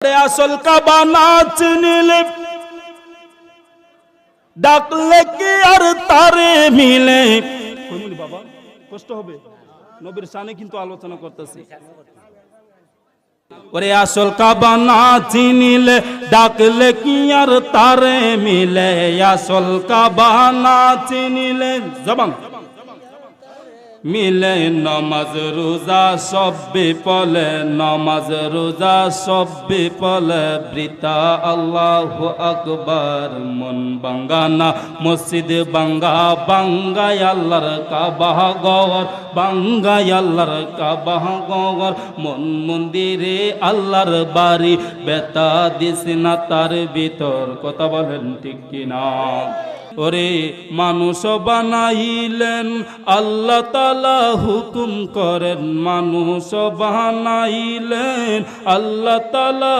আসল কাবা না চিনিলে ডাকলে কি আর তারে মিলে। বাবা কষ্ট হবে, নবীর শানে কিন্তু আলোচনা করতেছি। ওরে আসল কাবা না চিনিলে ডাকলে কি আর তারে মিলে। আসল কাবা না চিনিলে জবান মিলে। নমাজ রোজা সব বিপলে, নমাজ রোজা সব বিপলে। বৃতা আল্লাহু আকবার, মন বাঙ্গানা মসজিদ বাঙ্গা বাঙ্গায় আল্লাহর কাবা ঘর, বাঙ্গায় আল্লাহর কাবা ঘর। মন মন্দিরে আল্লাহর বাড়ি, বেতা দিস না তার ভিতর। কথা বলেন ঠিক কিনা? ওরে মানুষ বানাইলেন আল্লাহ তাআলা হুকুম করেন, মানুষ বানাইলেন আল্লাহ তাআলা